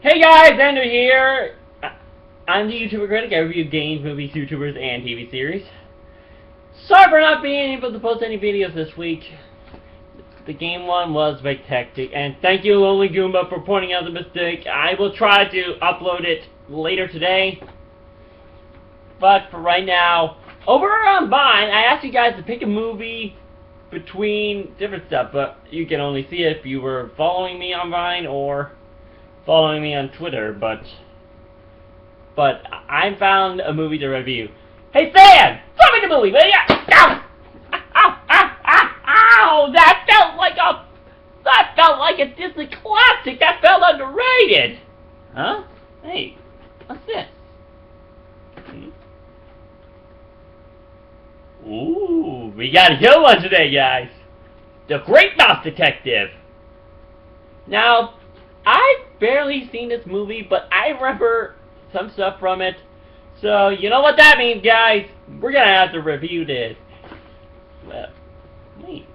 Hey guys, Andrew here. I'm the YouTuber Critic. I review games, movies, YouTubers, and TV series. Sorry for not being able to post any videos this week. The game one was Dectective, and thank you, Lonely Goomba, for pointing out the mistake. I will try to upload it later today. But for right now, over on Vine, I asked you guys to pick a movie between different stuff, but you can only see it if you were following me on Vine or following me on Twitter, but I found a movie to review. Hey Stan! Show me the movie, will ya? Ow! Ow! Ow! Ow! Ow! That felt like a Disney classic! That felt underrated! Huh? Hey, what's this? Ooh, we got a good one today, guys! The Great Mouse Detective! Now, I've barely seen this movie, but I remember some stuff from it. So, you know what that means, guys? We're gonna have to review this. Well, wait.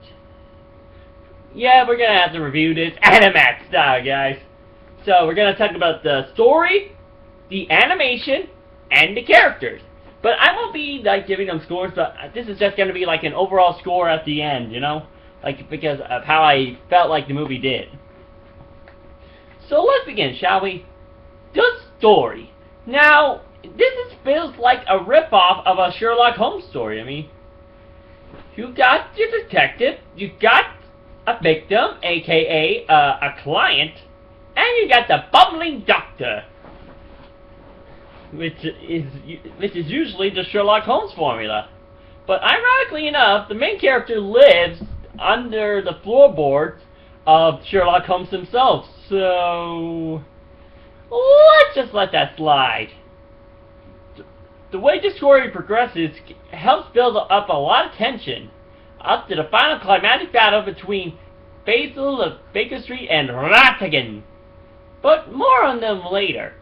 Yeah, we're gonna have to review this Animax style, guys. So, we're gonna talk about the story, the animation, and the characters. But I won't be, like, giving them scores, but this is just gonna be, like, an overall score at the end, you know? Like, because of how I felt like the movie did. So let's begin, shall we? The story. Now, feels like a ripoff of a Sherlock Holmes story. I mean, you got your detective, you got a victim, aka a client, and you got the bumbling doctor, which is usually the Sherlock Holmes formula. But ironically enough, the main character lives under the floorboards of Sherlock Holmes himself. So let's just let that slide. The way the story progresses helps build up a lot of tension, up to the final climatic battle between Basil of Baker Street and Ratigan. But more on them later.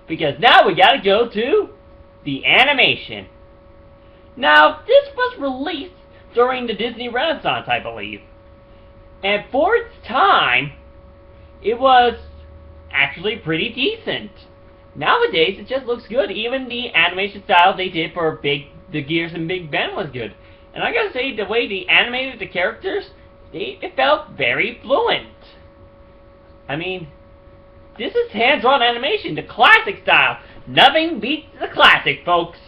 Because now we gotta go to the animation. Now, this was released during the Disney Renaissance, I believe. And for its time, it was actually pretty decent. Nowadays, it just looks good. Even the animation style they did for the Gears and Big Ben was good. And I gotta say, the way they animated the characters, it felt very fluent. I mean, this is hand-drawn animation, the classic style. Nothing beats the classic, folks.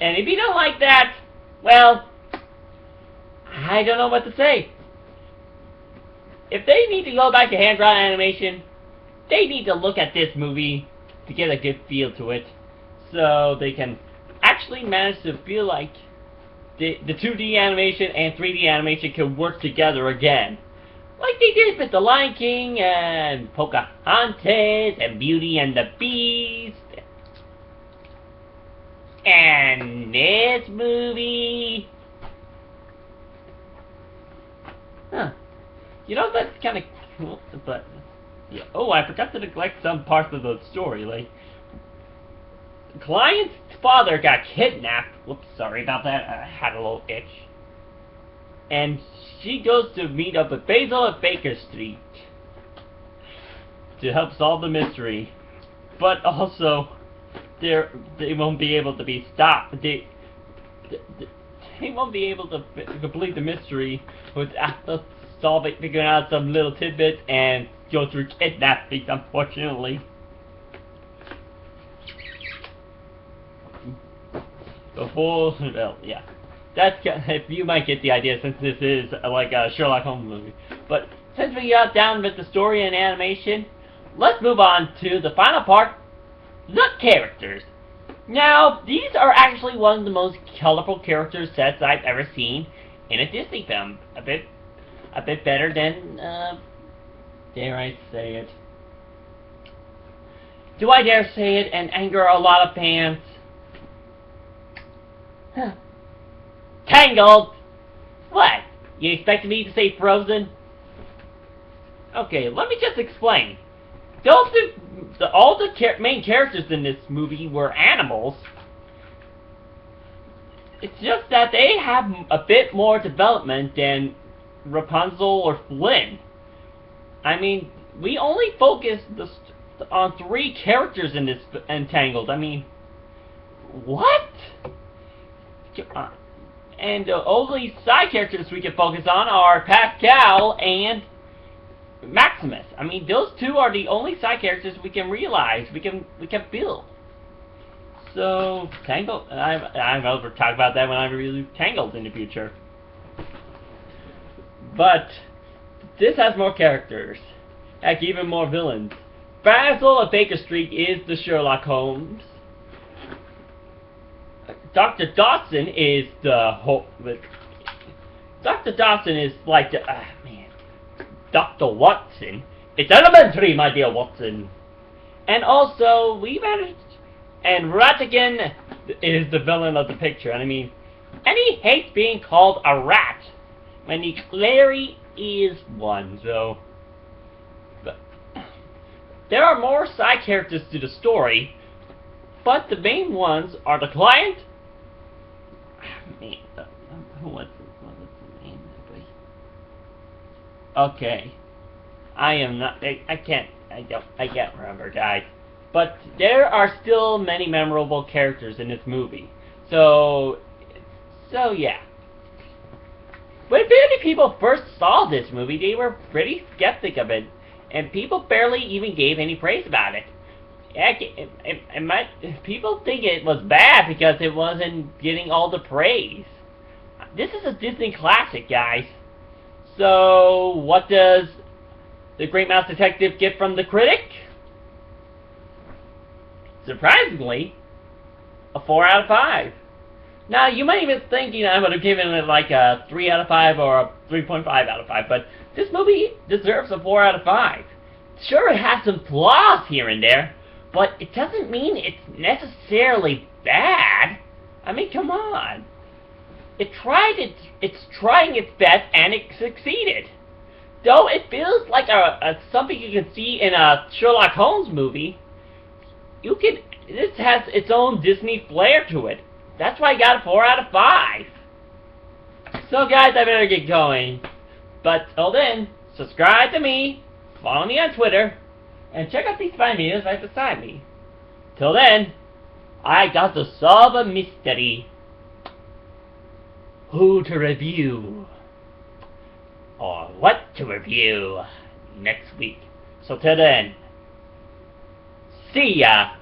And if you don't like that, well, I don't know what to say. If they need to go back to hand-drawn animation, they need to look at this movie to get a good feel to it, so they can actually manage to feel like the 2D animation and 3D animation can work together again. Like they did with The Lion King and Pocahontas and Beauty and the Beast. And this movie. Huh. You know, that's kind of cool, but yeah. Oh, I forgot to neglect some parts of the story. Like, the client's father got kidnapped. Whoops, sorry about that. I had a little itch. And she goes to meet up with Basil at Baker Street to help solve the mystery. But also, they won't be able to be stopped. They won't be able to complete the mystery without figuring out some little tidbits and go through kidnapping, unfortunately. Well, yeah. If you might get the idea, since this is like a Sherlock Holmes movie. But since we got down with the story and animation, let's move on to the final part, the characters. Now, these are actually one of the most colorful character sets I've ever seen in a Disney film. A bit better than, dare I say it? Do I dare say it and anger a lot of fans? Tangled! What? You expected me to say Frozen? Okay, let me just explain. All the main characters in this movie were animals. It's just that they have a bit more development than Rapunzel or Flynn. I mean, we only focused on 3 characters in this Entangled. I mean, what? And the only side characters we can focus on are Pascal and Maximus. I mean, those 2 are the only side characters we can realize, we can build. So, Tangled, I'll talk about that when I review Tangled in the future. But, this has more characters. Heck, even more villains. Basil of Baker Street is the Sherlock Holmes. Dr. Dawson is Dr. Dawson is like the... man. Dr. Watson. It's elementary, my dear Watson. And also, we managed... And Ratigan is the villain of the picture. And I mean, and he hates being called a rat, when he clearly is one. So, but there are more side characters to the story, but the main ones are the client. Man, what's the name? Okay, I am not. I can't remember, guys. But there are still many memorable characters in this movie. So yeah. When many people first saw this movie, they were pretty skeptic of it, and people barely even gave any praise about it. People think it was bad because it wasn't getting all the praise. This is a Disney classic, guys. So, what does The Great Mouse Detective get from the critic? Surprisingly, a 4 out of 5. Now, you might even think, I would have given it like a 3 out of 5 or a 3.5 out of 5, but this movie deserves a 4 out of 5. Sure, it has some flaws here and there, but it doesn't mean it's necessarily bad. I mean, come on. It's trying its best, and it succeeded. Though it feels like something you can see in a Sherlock Holmes movie, this has its own Disney flair to it. That's why I got a 4 out of 5. So guys, I better get going. But till then, subscribe to me, follow me on Twitter, and check out these fine videos right beside me. Till then, I got to solve a mystery. Who to review? Or what to review next week. So till then, see ya!